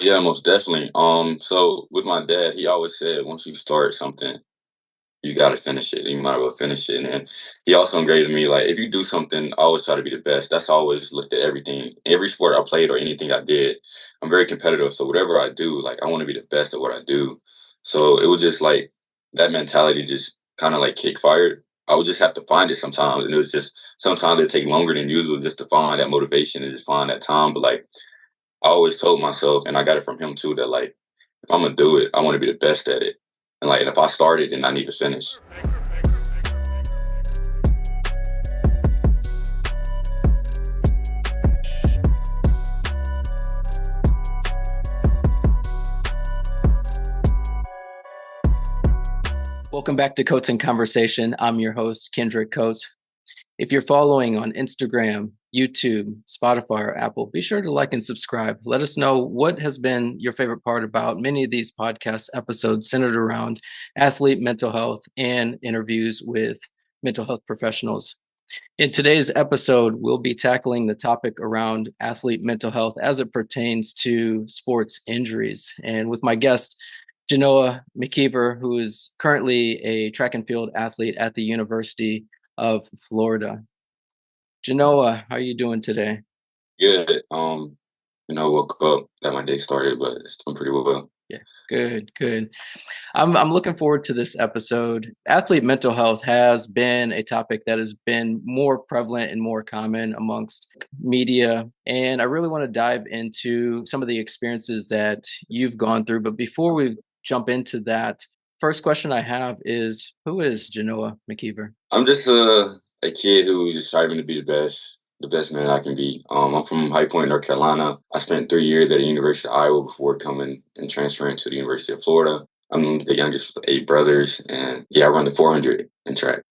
Yeah, most definitely. So with my dad, he always said once you start something, you got to finish it. You might as well finish it. And he also ingrained in me like if you do something, always try to be the best. That's how I always looked at everything. Every sport I played or anything I did, I'm very competitive. So whatever I do, like I want to be the best at what I do. So it was just like that mentality just kind of like kick fired. I would just have to find it sometimes, and it was just sometimes it take longer than usual just to find that motivation and just find that time. But like I always told myself, and I got it from him too, that like if I'm gonna do it, I want to be the best at it. And like, and if I start it, then I need to finish. Welcome back to Coats and Conversation. I'm your host, Kendrick Coates. If you're following on Instagram, YouTube, Spotify, or Apple, be sure to like and subscribe. Let us know what has been your favorite part about many of these podcast episodes centered around athlete mental health and interviews with mental health professionals. In today's episode, we'll be tackling the topic around athlete mental health as it pertains to sports injuries. And with my guest, Jenoah McKiver, who is currently a track and field athlete at the University of Florida. Genoa, how are you doing today? Good. Woke up, got my day started, but it's doing pretty well. Yeah, good, good. I'm looking forward to this episode. Athlete mental health has been a topic that has been more prevalent and more common amongst media, and I really want to dive into some of the experiences that you've gone through. But before we jump into that, first question I have is, who is Genoa McKeever? I'm just a kid who's just striving to be the best man I can be. I'm from High Point, North Carolina. I spent 3 years at the University of Iowa before coming and transferring to the University of Florida. I'm the youngest of 8 brothers, and yeah, I run the 400 in track.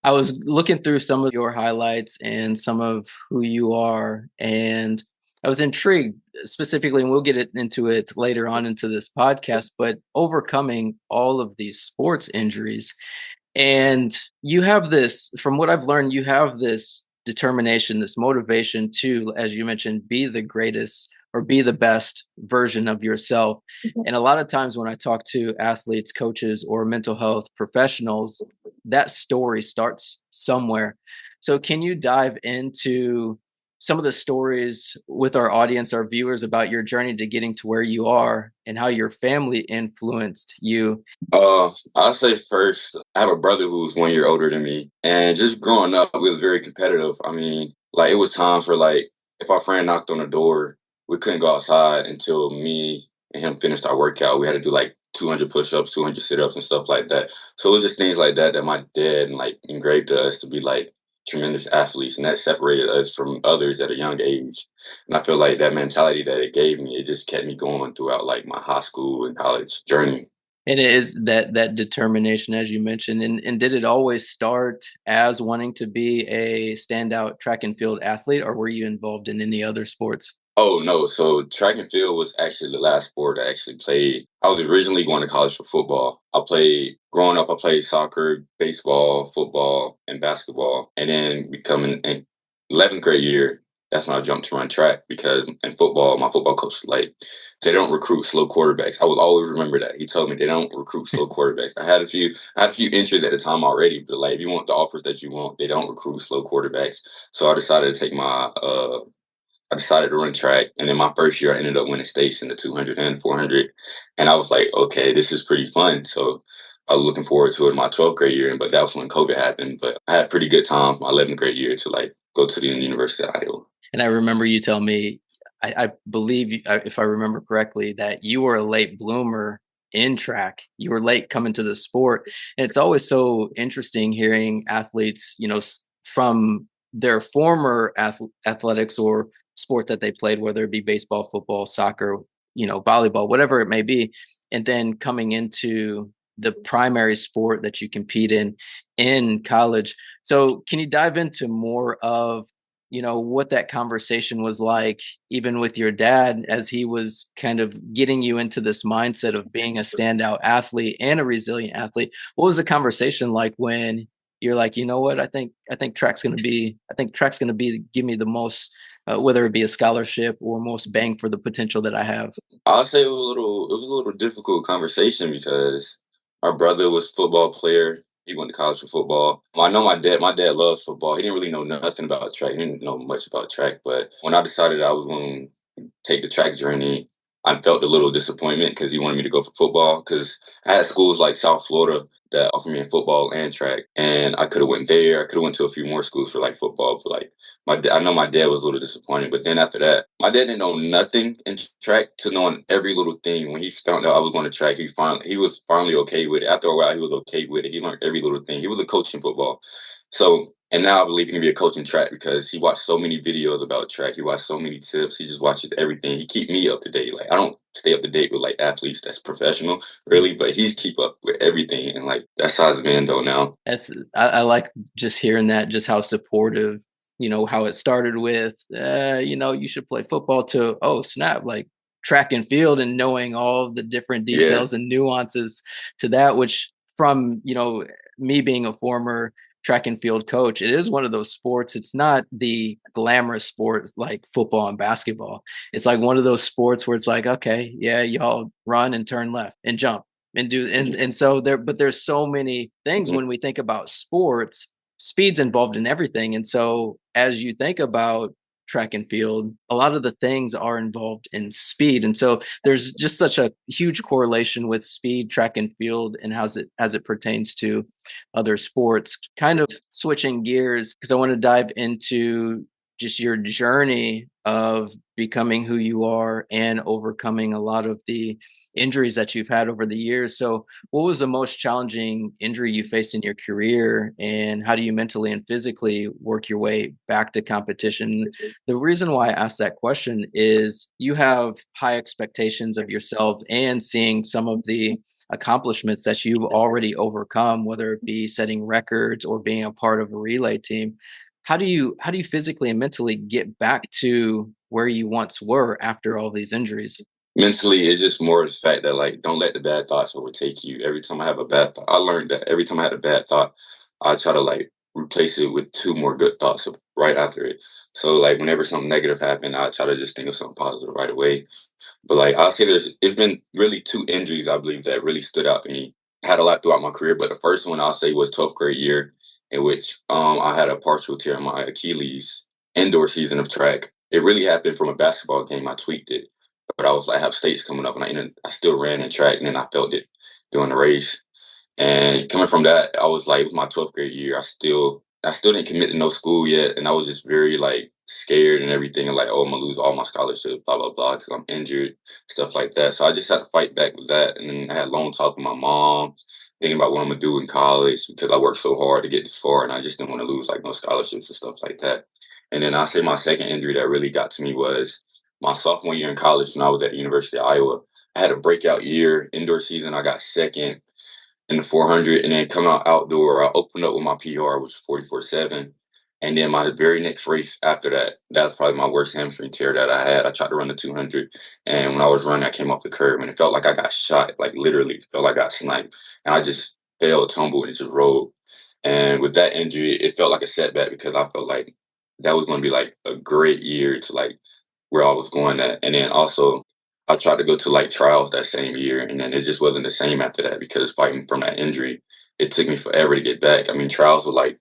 I was looking through some of your highlights and some of who you are, and I was intrigued specifically, and we'll get into it later on into this podcast, but overcoming all of these sports injuries. And you have this, from what I've learned, you have this determination, this motivation to, as you mentioned, be the greatest or be the best version of yourself. And a lot of times when I talk to athletes, coaches, or mental health professionals, that story starts somewhere. So, can you dive into some of the stories with our audience, our viewers, about your journey to getting to where you are and how your family influenced you? I'll say first, I have a brother who's 1 year older than me, and just growing up, we was very competitive. I mean, like it was times for like if our friend knocked on the door, we couldn't go outside until me and him finished our workout. We had to do like 200 push-ups, 200 sit-ups, and stuff like that. So it was just things like that my dad like engraved to us to be like tremendous athletes, and that separated us from others at a young age. And I feel like that mentality that it gave me, it just kept me going throughout like my high school and college journey. And it is that determination, as you mentioned. And did it always start as wanting to be a standout track and field athlete, or were you involved in any other sports? Oh no, so track and field was actually the last sport I actually played. I was originally going to college for football. I played growing up, I played soccer, baseball, football, and basketball. And then becoming in 11th grade year, that's when I jumped to run track because in football, my football coach like they don't recruit slow quarterbacks. I will always remember that. He told me they don't recruit slow quarterbacks. I had a few inches at the time already, but like if you want the offers that you want, they don't recruit slow quarterbacks. So I decided to take I decided to run track. And in my first year, I ended up winning states in the 200 and 400. And I was like, okay, this is pretty fun. So I was looking forward to it in my 12th grade year. But that was when COVID happened. But I had a pretty good time my 11th grade year to like go to the University of Iowa. And I remember you telling me, I believe, if I remember correctly, that you were a late bloomer in track. You were late coming to the sport. And it's always so interesting hearing athletes, from their former athletics or sport that they played, whether it be baseball, football, soccer, volleyball, whatever it may be, and then coming into the primary sport that you compete in college. So can you dive into more of what that conversation was like, even with your dad, as he was kind of getting you into this mindset of being a standout athlete and a resilient athlete? What was the conversation like when you're like, you know what? I think track's gonna be give me the most, whether it be a scholarship or most bang for the potential that I have. I'll say it was a little difficult conversation because my brother was a football player. He went to college for football. I know my dad loves football. He didn't really know nothing about track. He didn't know much about track. But when I decided I was going to take the track journey, I felt a little disappointment because he wanted me to go for football. Because I had schools like South Florida that offered me in football and track, and I could have went there. I could have went to a few more schools for like football, but like I know my dad was a little disappointed, but then after that, my dad didn't know nothing in track to knowing every little thing. When he found out I was going to track, he was finally okay with it. After a while, he was okay with it. He learned every little thing. He was a coach in football, so and now I believe he can be a coach in track because he watched so many videos about track. He watched so many tips. He just watches everything. He keep me up to date. Like I don't stay up to date with like athletes that's professional, really, but he's keep up with everything. And like that's how it's been though now. I like just hearing that, just how supportive, how it started with, you should play football to, oh, snap, like track and field and knowing all the different Yeah. details and nuances to that, which from, me being a former track and field coach, it is one of those sports. It's not the glamorous sports like football and basketball. It's like one of those sports where it's like, okay, yeah, y'all run and turn left and jump and do and so there, but there's so many things Mhm. when we think about sports. Speed's involved in everything, and so as you think about track and field, a lot of the things are involved in speed, and so there's just such a huge correlation with speed, track and field, and as it pertains to other sports. Kind of switching gears, because I want to dive into just your journey of becoming who you are and overcoming a lot of the injuries that you've had over the years. So, what was the most challenging injury you faced in your career, and how do you mentally and physically work your way back to competition? The reason why I asked that question is you have high expectations of yourself, and seeing some of the accomplishments that you've already overcome, whether it be setting records or being a part of a relay team. How do you physically and mentally get back to where you once were after all these injuries? Mentally, it's just more the fact that like don't let the bad thoughts overtake you. Every time I have a bad thought, I learned that every time I had a bad thought, I try to like replace it with two more good thoughts right after it. So like whenever something negative happened, I try to just think of something positive right away. But like I'll say it's been really two injuries I believe that really stood out to me. I had a lot throughout my career, but the first one I'll say was 12th grade year, in which I had a partial tear in my Achilles indoor season of track. It really happened from a basketball game. I tweaked it, but I was like, I have states coming up, and I still ran in track, and then I felt it during the race. And coming from that, I was like, it was my 12th grade year. I still didn't commit to no school yet, and I was just very like scared and everything, and like, oh, I'm gonna lose all my scholarships, blah blah blah, because I'm injured, stuff like that. So I just had to fight back with that, and then I had long talk with my mom, thinking about what I'm gonna do in college because I worked so hard to get this far, and I just didn't want to lose like no scholarships and stuff like that. And then I say my second injury that really got to me was my sophomore year in college when I was at the University of Iowa. I had a breakout year, indoor season. I got second in the 400, and then come out outdoor. I opened up with my PR, which was 44.7. And then my very next race after that, that was probably my worst hamstring tear that I had. I tried to run the 200, and when I was running, I came off the curb, and it felt like I got shot, like literally, it felt like I got sniped. And I just fell, tumbled, and just rolled. And with that injury, it felt like a setback because I felt like that was going to be like a great year to like where I was going at. And then also, I tried to go to like trials that same year, and then it just wasn't the same after that because fighting from that injury, it took me forever to get back. I mean, trials were like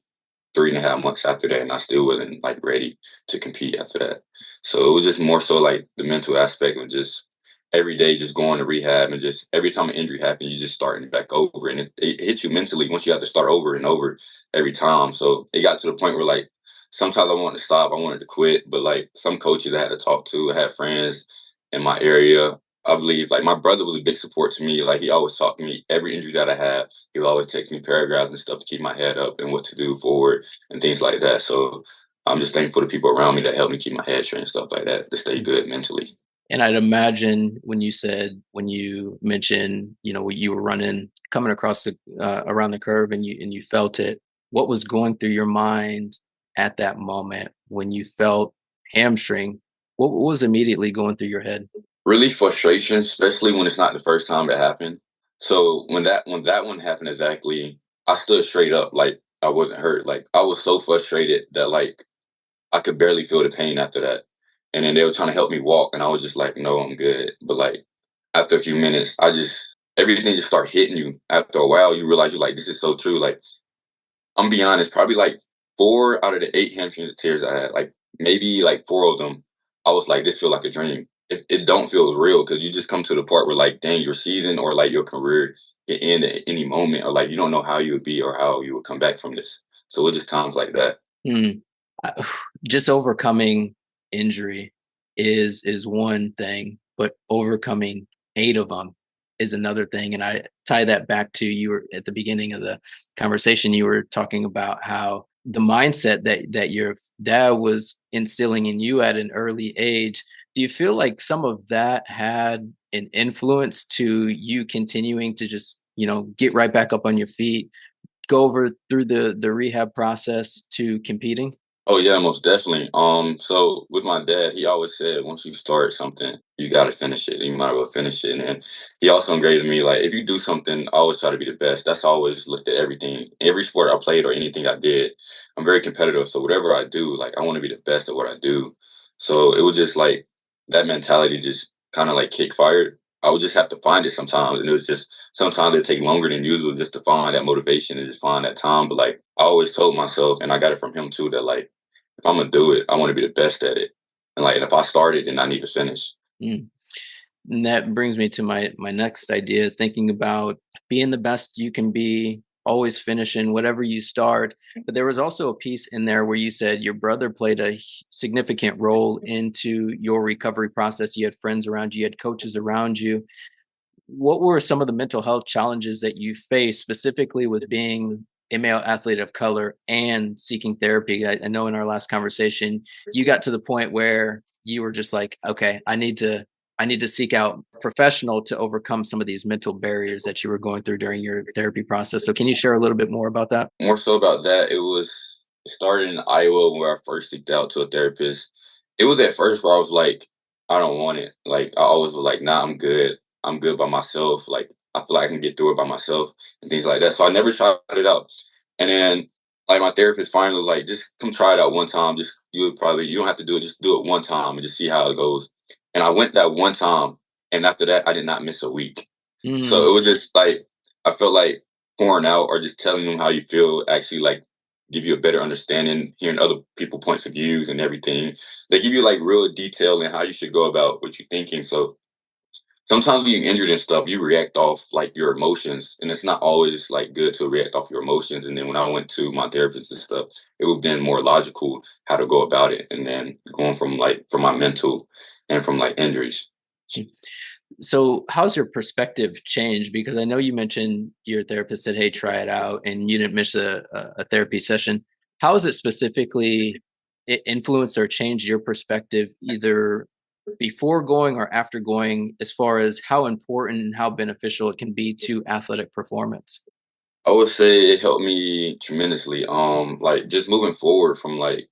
3.5 months after that, and I still wasn't like ready to compete after that. So it was just more so like the mental aspect of just every day just going to rehab, and just every time an injury happened, you just starting back over, and it hits you mentally once you have to start over and over every time. So it got to the point where like sometimes I wanted to stop, I wanted to quit, but like some coaches I had to talk to, I had friends in my area. I believe like my brother was a big support to me. Like he always talked to me every injury that I had. He would always text me paragraphs and stuff to keep my head up and what to do forward and things like that. So I'm just thankful to people around me that helped me keep my head straight and stuff like that to stay good mentally. And I'd imagine when you mentioned, what you were running, coming across around the curve, and you felt it. What was going through your mind at that moment when you felt hamstring? What was immediately going through your head? Really frustration, especially when it's not the first time it happened. So when that one happened exactly, I stood straight up. Like I wasn't hurt. Like I was so frustrated that like I could barely feel the pain after that. And then they were trying to help me walk, and I was just like, no, I'm good. But like after a few minutes, everything just start hitting you. After a while, you realize you're like, this is so true. Like I'm be honest, probably like 4 out of the 8 hamstring tears I had, like maybe like 4 of them, I was like, this feel like a dream. It don't feel real because you just come to the part where like, dang, your season or like your career can end at any moment, or like you don't know how you would be or how you would come back from this. So it just times like that. Mm. Uh, just overcoming injury is one thing, but overcoming 8 of them is another thing, and I tie that back to you were at the beginning of the conversation, you were talking about how the mindset that your dad was instilling in you at an early age. Do you feel like some of that had an influence to you continuing to just, get right back up on your feet, go over through the rehab process to competing? Oh yeah, most definitely. So with my dad, he always said once you start something, you gotta finish it. You might as well finish it. And he also engraved in me like if you do something, always try to be the best. That's how I always looked at everything. Every sport I played or anything I did, I'm very competitive. So whatever I do, like I want to be the best at what I do. So it was just like that mentality just kind of like kick fired. I would just have to find it sometimes. And it was just sometimes it take longer than usual just to find that motivation and just find that time. But like I always told myself, and I got it from him too, that like if I'm gonna do it, I want to be the best at it. And like, and if I start it, then I need to finish. Mm. And that brings me to my next idea, thinking about being the best you can be, always finishing whatever you start. But there was also a piece in there where you said your brother played a significant role into your recovery process. You had friends around you, you had coaches around you. What were some of the mental health challenges that you faced specifically with being a male athlete of color and seeking therapy? I know in our last conversation, you got to the point where you were just like, okay, I need to seek out a professional to overcome some of these mental barriers that you were going through during your therapy process. So can you share a little bit more about that? More so about that, it started in Iowa where I first seeked out to a therapist. It was at first where I was like, I don't want it. Like I always was like, nah, I'm good. I'm good by myself. Like I feel like I can get through it by myself and things like that. So I never tried it out. And then like my therapist finally was like, just come try it out one time. Just do it probably. You don't have to do it. Just do it one time and just see how it goes. And I went that one time, and after that, I did not miss a week. So Mm. it was just like I felt like pouring out or just telling them how you feel actually like give you a better understanding, hearing other people points of views and everything. They give you like real detail in how you should go about what you're thinking. So sometimes when you're injured and stuff, you react off like your emotions, and it's not always like good to react off your emotions. And then when I went to my therapist and stuff, it would have been more logical how to go about it, and then going from like from my mental and from like injuries. So, how's your perspective changed? Because I know you mentioned your therapist said, "Hey, try it out," and you didn't miss a therapy session. How has it specifically influenced or changed your perspective, either before going or after going, as far as how important and how beneficial it can be to athletic performance? I would say it helped me tremendously. Like just moving forward from like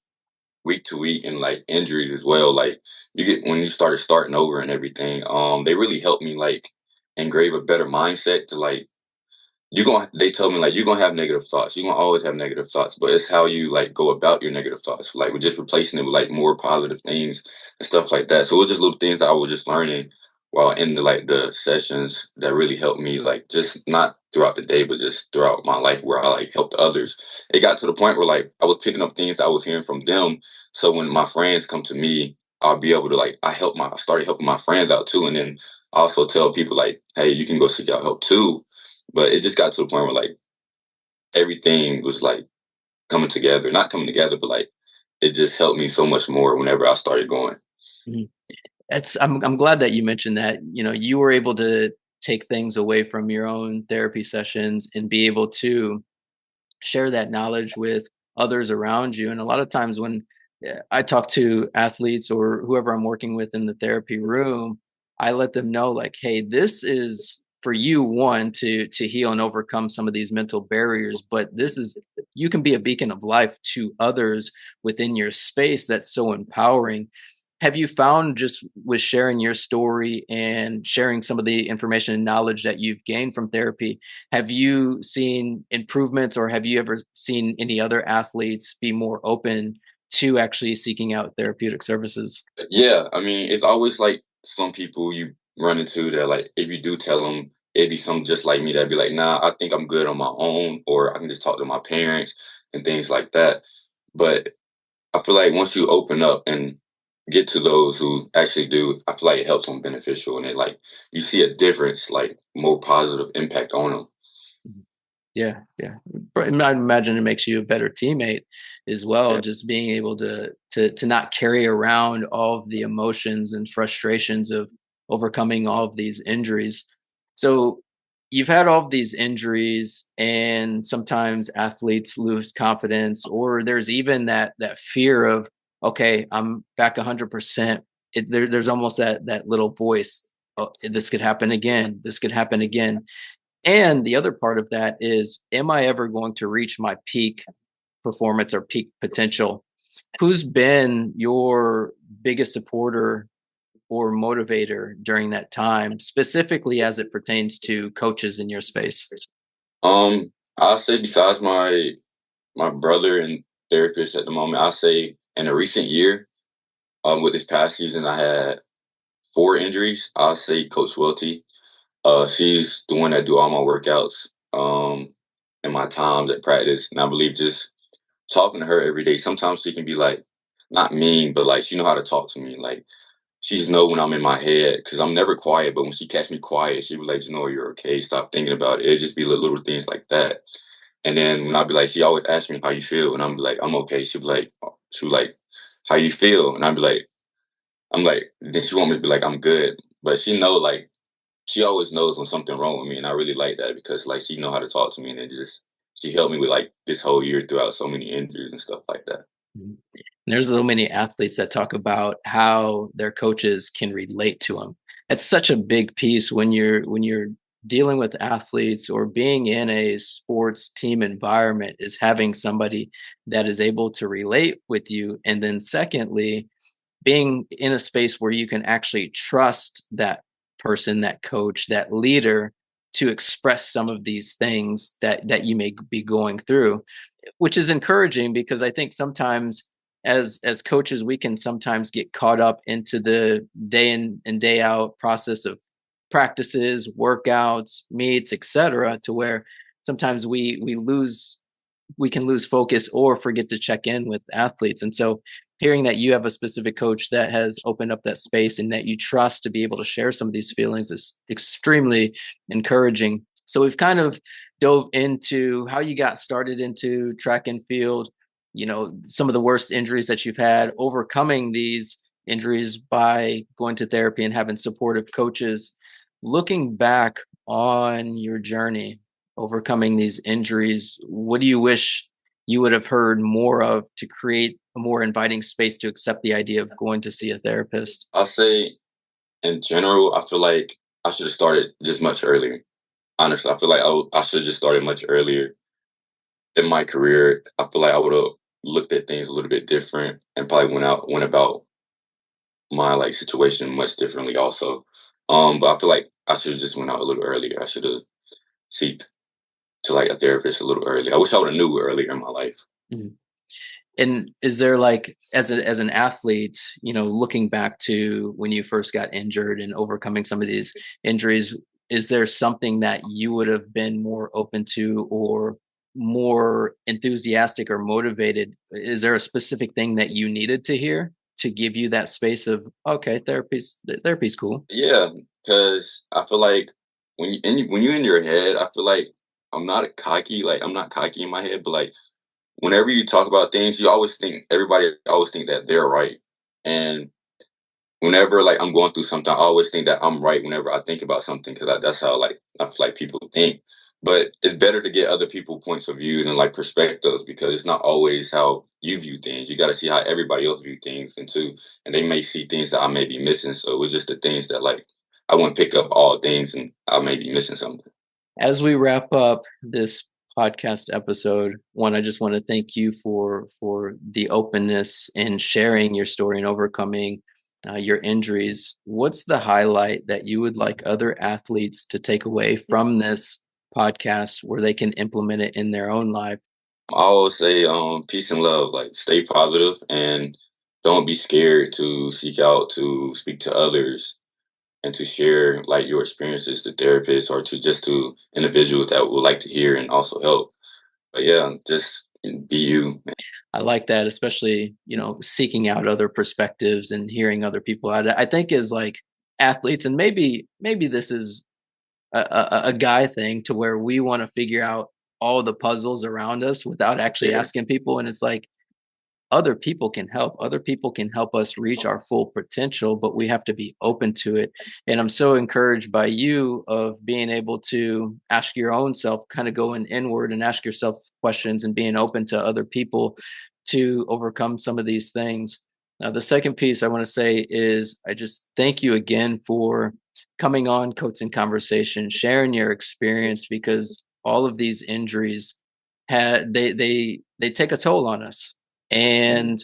week to week and like injuries as well. Like you get when you starting over and everything. They really helped me like engrave a better mindset to like they told me like you're gonna have negative thoughts. You're gonna always have negative thoughts, but it's how you like go about your negative thoughts. Like we're just replacing it with like more positive things and stuff like that. So it was just little things that I was just learning while in the sessions that really helped me like just not throughout the day, but just throughout my life where I like helped others. It got to the point where like I was picking up things I was hearing from them. So when my friends come to me, I'll be able to like I started helping my friends out too. And then I also tell people like, hey, you can go seek out help too, but it just got to the point where like everything was like coming together, not coming together, but like it just helped me so much more whenever I started going. Mhm. I'm glad that you mentioned that. You were able to take things away from your own therapy sessions and be able to share that knowledge with others around you. And a lot of times when I talk to athletes or whoever I'm working with in the therapy room, I let them know like, hey, this is for you, one, to heal and overcome some of these mental barriers, but this is you can be a beacon of life to others within your space. That's so empowering. have you found just with sharing your story and sharing some of the information and knowledge that you've gained from therapy, have you seen improvements or have you ever seen any other athletes be more open to actually seeking out therapeutic services? Yeah, I mean, it's always like some people you run into that, like, if you do tell them, it'd be some just like me that'd be like, nah, I think I'm good on my own, or I can just talk to my parents and things like that. But I feel like once you open up and get to those who actually do, I feel like it helps them beneficial, and it like you see a difference, like more positive impact on them. Mhm. Yeah, yeah. But I imagine it makes you a better teammate as well, Yeah. just being able to not carry around all of the emotions and frustrations of overcoming all of these injuries. So you've had all of these injuries and sometimes athletes lose confidence or there's even that fear of, okay, I'm back 100%. There's almost that little voice, oh, this could happen again. This could happen again. And the other part of that is, am I ever going to reach my peak performance or peak potential? Who's been your biggest supporter or motivator during that time, specifically as it pertains to coaches in your space? I'll say besides my brother and therapist at the moment, I'll say in a recent year, with this past season, I had 4 injuries. I'll say Coach Welty. She's the one that do all my workouts, and my times at practice. And I believe just talking to her every day. Sometimes she can be like, not mean, but like she know how to talk to me. Like she's know when I'm in my head because I'm never quiet. But when she catch me quiet, she be like, "You know, you're okay. Stop thinking about it." It just be little things like that. And then when I be like, she always asks me how you feel, and I'm like, I'm okay. She be like, how you feel, and I'm like, then she want me to be like, I'm good. But she know like she always knows when something wrong with me, and I really like that because like she know how to talk to me, and it just she helped me with like this whole year throughout so many injuries and stuff like that. Mhm. There's so many athletes that talk about how their coaches can relate to them. It's such a big piece when you're dealing with athletes or being in a sports team environment is having somebody that is able to relate with you. And then secondly, being in a space where you can actually trust that person, that coach, that leader to express some of these things that you may be going through, which is encouraging because I think sometimes as coaches we can sometimes get caught up into the day in and day out process of practices, workouts, meets, etc., to where sometimes we can lose focus or forget to check in with athletes. And so hearing that you have a specific coach that has opened up that space and that you trust to be able to share some of these feelings is extremely encouraging. So we've kind of dove into how you got started into track and field, some of the worst injuries that you've had, overcoming these injuries by going to therapy and having supportive coaches. Looking back on your journey, overcoming these injuries, what do you wish you would have heard more of to create a more inviting space to accept the idea of going to see a therapist? I'll say in general, I feel like I should have started just much earlier. Honestly, I feel like I should have just started much earlier in my career. I feel like I would have looked at things a little bit different and probably went about my like situation much differently also. But I feel like I should have just went out a little earlier. I should have seeked to like a therapist a little earlier. I wish I would have knew earlier in my life. Mhm. And is there like as an athlete, looking back to when you first got injured and overcoming some of these injuries, is there something that you would have been more open to or more enthusiastic or motivated? Is there a specific thing that you needed to hear to give you that space of, okay, therapy's cool? Yeah, because I feel like when you're in your head, I feel like I'm not cocky. Like I'm not cocky in my head, but like whenever you talk about things, you always think everybody always think that they're right. And whenever like I'm going through something, I always think that I'm right whenever I think about something because that's how like I feel like people think. But it's better to get other people points of views and like perspectives because it's not always how you view things. You got to see how everybody else view things and too, and they may see things that I may be missing. So it's just the things that like I wouldn't pick up all things and I may be missing something. As we wrap up this podcast episode, one, I just want to thank you for the openness in sharing your story and overcoming your injuries, what's the highlight that you would like other athletes to take away from this podcast where they can implement it in their own life? I always say, peace and love. Like, stay positive and don't be scared to seek out to speak to others and to share like your experiences to therapists or to just to individuals that would like to hear and also help. But yeah, just be you. I like that, especially, seeking out other perspectives and hearing other people out. I think as like athletes, and maybe this is a guy thing to where we want to figure out all the puzzles around us without actually Yeah. asking people. And it's like other people can help. Other people can help us reach our full potential, but we have to be open to it. And I'm so encouraged by you of being able to ask your own self, kind of going inward and ask yourself questions and being open to other people to overcome some of these things. Now, the second piece I want to say is I just thank you again for coming on Coaching Conversation, sharing your experience, because all of these injuries had they take a toll on us. And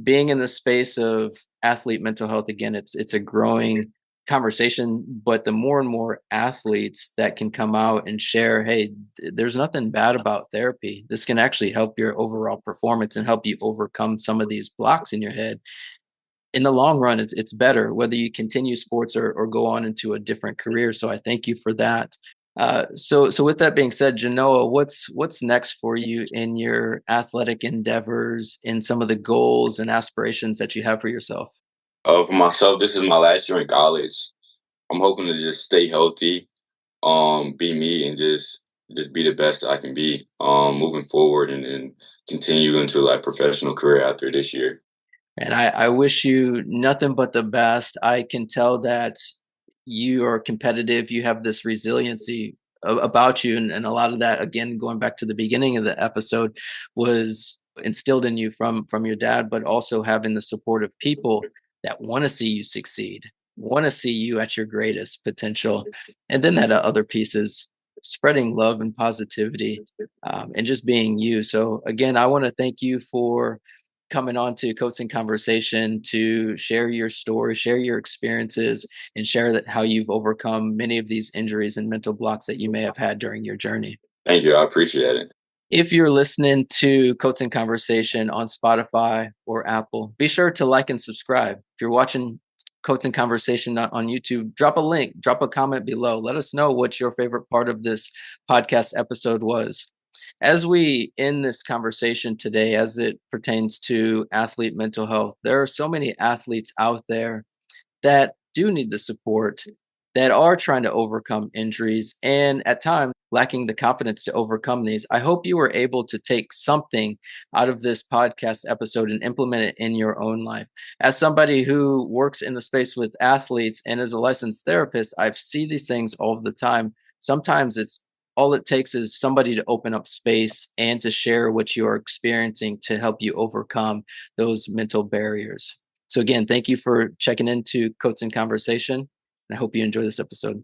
being in the space of athlete mental health, again, it's a growing conversation, but the more and more athletes that can come out and share, hey, there's nothing bad about therapy. This can actually help your overall performance and help you overcome some of these blocks in your head. In the long run, it's better whether you continue sports or go on into a different career. So I thank you for that. So with that being said, Genoa, what's next for you in your athletic endeavors, in some of the goals and aspirations that you have for yourself? For myself, this is my last year in college. I'm hoping to just stay healthy, be me, and just be the best that I can be, moving forward, and continue into like professional career after this year. And I wish you nothing but the best. I can tell that you are competitive. You have this resiliency about you, and a lot of that, again, going back to the beginning of the episode, was instilled in you from your dad, but also having the support of people that want to see you succeed, want to see you at your greatest potential, and then that other piece is spreading love and positivity, and just being you. So again, I want to thank you for coming on to Coaching Conversation to share your story, share your experiences, and share that how you've overcome many of these injuries and mental blocks that you may have had during your journey. Thank you. I appreciate it. If you're listening to Coaching Conversation on Spotify or Apple, be sure to like and subscribe. If you're watching Coaching Conversation on YouTube, drop a link, drop a comment below. Let us know what your favorite part of this podcast episode was. As we end this conversation today, as it pertains to athlete mental health, there are so many athletes out there that do need the support, that are trying to overcome injuries and at times lacking the confidence to overcome these. I hope you were able to take something out of this podcast episode and implement it in your own life. As somebody who works in the space with athletes and as a licensed therapist, I see these things all the time. Sometimes it's all it takes is somebody to open up space and to share what you're experiencing to help you overcome those mental barriers. So again, thank you for checking into Coaching Conversation. And I hope you enjoy this episode.